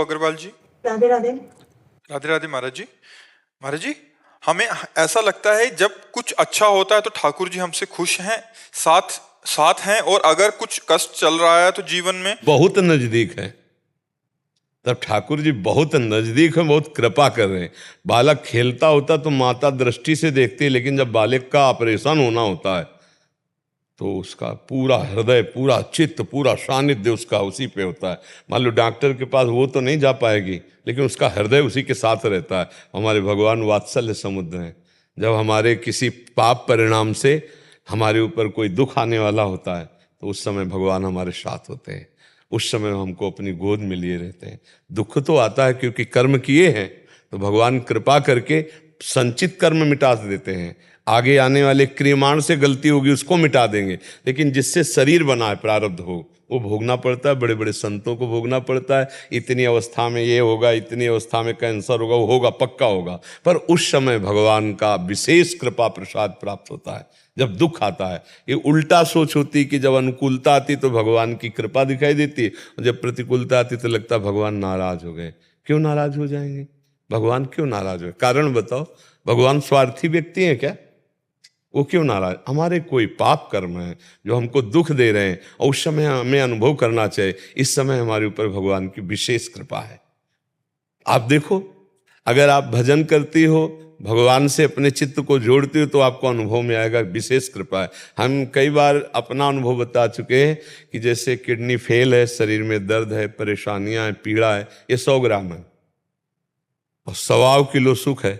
अग्रवाल जी। राधे राधे। राधे राधे महाराज जी। महाराज जी, हमें ऐसा लगता है जब कुछ अच्छा होता है तो ठाकुर जी हमसे खुश हैं, साथ साथ हैं, और अगर कुछ कष्ट चल रहा है तो जीवन में बहुत नजदीक है। तब ठाकुर जी बहुत नजदीक है, बहुत कृपा कर रहे हैं। बालक खेलता होता तो माता दृष्टि से देखती है, लेकिन जब बालक का ऑपरेशन होना होता है तो उसका पूरा हृदय, पूरा चित्त, पूरा सानिध्य उसका उसी पे होता है। मान लो डॉक्टर के पास वो तो नहीं जा पाएगी, लेकिन उसका हृदय उसी के साथ रहता है। हमारे भगवान वात्सल्य समुद्र हैं। जब हमारे किसी पाप परिणाम से हमारे ऊपर कोई दुख आने वाला होता है तो उस समय भगवान हमारे साथ होते हैं। उस समय हमको अपनी गोद में लिए रहते हैं। दुख तो आता है क्योंकि कर्म किए हैं, तो भगवान कृपा करके संचित कर्म मिटा देते हैं। आगे आने वाले क्रियमाण से गलती होगी उसको मिटा देंगे, लेकिन जिससे शरीर बना है प्रारब्ध हो वो भोगना पड़ता है। बड़े बड़े संतों को भोगना पड़ता है। इतनी अवस्था में ये होगा, इतनी अवस्था में कैंसर होगा, वो होगा, पक्का होगा। पर उस समय भगवान का विशेष कृपा प्रसाद प्राप्त होता है जब दुख आता है। ये उल्टा सोच होती कि जब अनुकूलता आती तो भगवान की कृपा दिखाई देती है, और जब प्रतिकूलता आती तो लगता भगवान नाराज हो गए। क्यों नाराज हो जाएंगे? भगवान क्यों नाराज हो? कारण बताओ। भगवान स्वार्थी व्यक्ति हैं क्या? वो क्यों नाराज? हमारे कोई पाप कर्म है जो हमको दुख दे रहे हैं, और उस समय हमें अनुभव करना चाहिए। इस समय हमारे ऊपर भगवान की विशेष कृपा है। आप देखो, अगर आप भजन करती हो, भगवान से अपने चित्त को जोड़ती हो, तो आपको अनुभव में आएगा विशेष कृपा है। हम कई बार अपना अनुभव बता चुके हैं कि जैसे किडनी फेल है, शरीर में दर्द है, परेशानियां हैं, पीड़ा है, ये 100 ग्राम है और 1.25 किलो सुख है।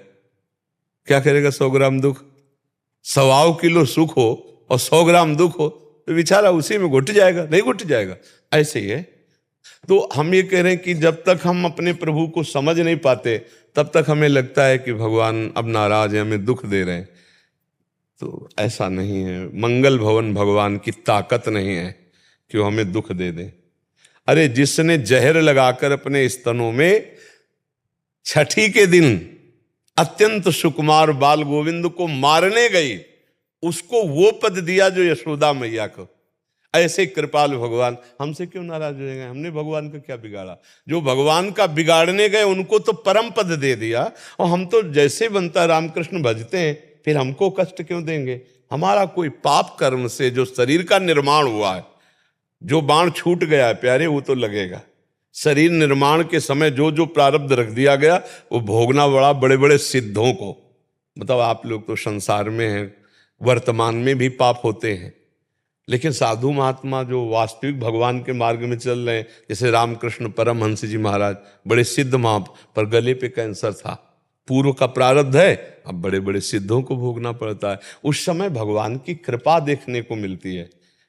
क्या करेगा 100 ग्राम दुख? 1.25 किलो सुख हो और 100 ग्राम दुख हो तो बेचारा उसी में घुट जाएगा, नहीं घुट जाएगा? ऐसे ही है। तो हम ये कह रहे हैं कि जब तक हम अपने प्रभु को समझ नहीं पाते तब तक हमें लगता है कि भगवान अब नाराज है, हमें दुख दे रहे हैं। तो ऐसा नहीं है। मंगल भवन भगवान की ताकत नहीं है कि वो हमें दुख दे दे। अरे जिसने जहर लगाकर अपने स्तनों में छठी के दिन अत्यंत सुकुमार बाल गोविंद को मारने गई, उसको वो पद दिया जो यशोदा मैया को। ऐसे कृपालु भगवान हमसे क्यों नाराज हो जाएंगे? हमने भगवान का क्या बिगाड़ा? जो भगवान का बिगाड़ने गए उनको तो परम पद दे दिया, और हम तो जैसे बनता रामकृष्ण भजते हैं, फिर हमको कष्ट क्यों देंगे? हमारा कोई पाप कर्म से जो शरीर का निर्माण हुआ है, जो बाण छूट गया है प्यारे, वो तो लगेगा। शरीर निर्माण के समय जो जो प्रारब्ध रख दिया गया वो भोगना बड़ा बड़े बड़े सिद्धों को। मतलब आप लोग तो संसार में हैं, वर्तमान में भी पाप होते हैं, लेकिन साधु महात्मा जो वास्तविक भगवान के मार्ग में चल रहे हैं, जैसे रामकृष्ण परमहंस जी महाराज, बड़े सिद्ध महाप, पर गले पे कैंसर था, पूर्व का प्रारब्ध है, अब बड़े बड़े सिद्धों को भोगना पड़ता है। उस समय भगवान की कृपा देखने को मिलती है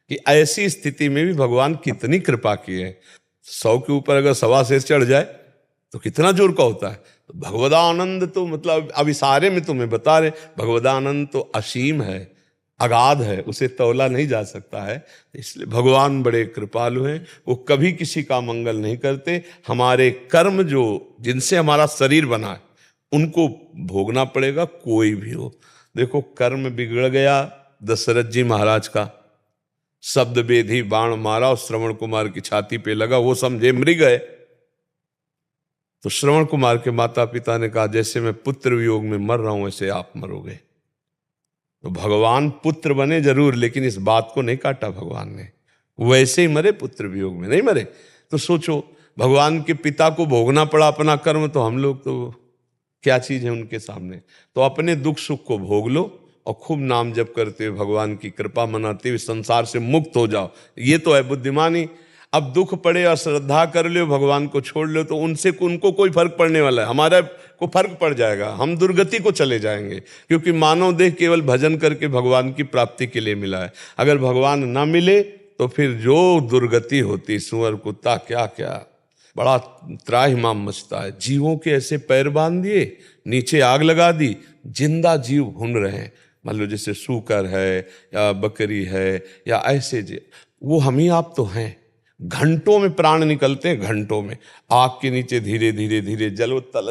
कि ऐसी स्थिति में भी भगवान कितनी कृपा की है। 100 के ऊपर अगर 1.25 शेर चढ़ जाए तो कितना जोर का होता है। तो भगवदानंद तो मतलब अब इशारे में तुम्हें बता रहे, भगवदानंद तो असीम है, अगाध है, उसे तौला नहीं जा सकता है। इसलिए भगवान बड़े कृपालु हैं। वो कभी किसी का मंगल नहीं करते। हमारे कर्म जो जिनसे हमारा शरीर बना है उनको भोगना पड़ेगा, कोई भी हो। देखो कर्म बिगड़ गया दशरथ जी महाराज का, शब्द बेधी बाण मारा और श्रवण कुमार की छाती पे लगा, वो समझे मृग है। तो श्रवण कुमार के माता पिता ने कहा जैसे मैं पुत्र वियोग में मर रहा हूं वैसे आप मरोगे। तो भगवान पुत्र बने जरूर, लेकिन इस बात को नहीं काटा भगवान ने, वैसे ही मरे, पुत्र वियोग में नहीं मरे। तो सोचो, भगवान के पिता को भोगना पड़ा अपना कर्म, तो हम लोग तो क्या चीज है उनके सामने। तो अपने दुख सुख को भोग लो और खूब नाम जप करते हुए भगवान की कृपा मनाते हुए संसार से मुक्त हो जाओ। ये तो है बुद्धिमानी। अब दुख पड़े और श्रद्धा कर लो, भगवान को छोड़ लो, तो उनको कोई फर्क पड़ने वाला है? हमारा को फर्क पड़ जाएगा, हम दुर्गति को चले जाएंगे। क्योंकि मानव देह केवल भजन करके भगवान की प्राप्ति के लिए मिला है। अगर भगवान ना मिले तो फिर जो दुर्गति होती, सुअर कुत्ता क्या क्या, बड़ा त्राहिमाम मचता है। जीवों के ऐसे पैर बांध दिए, नीचे आग लगा दी, जिंदा जीव भून रहे हैं। मान लो जैसे सूकर है या बकरी है या ऐसे जीव, वो हम ही आप तो हैं। घंटों में प्राण निकलते हैं, घंटों में। आग के नीचे धीरे धीरे धीरे जलोत्तल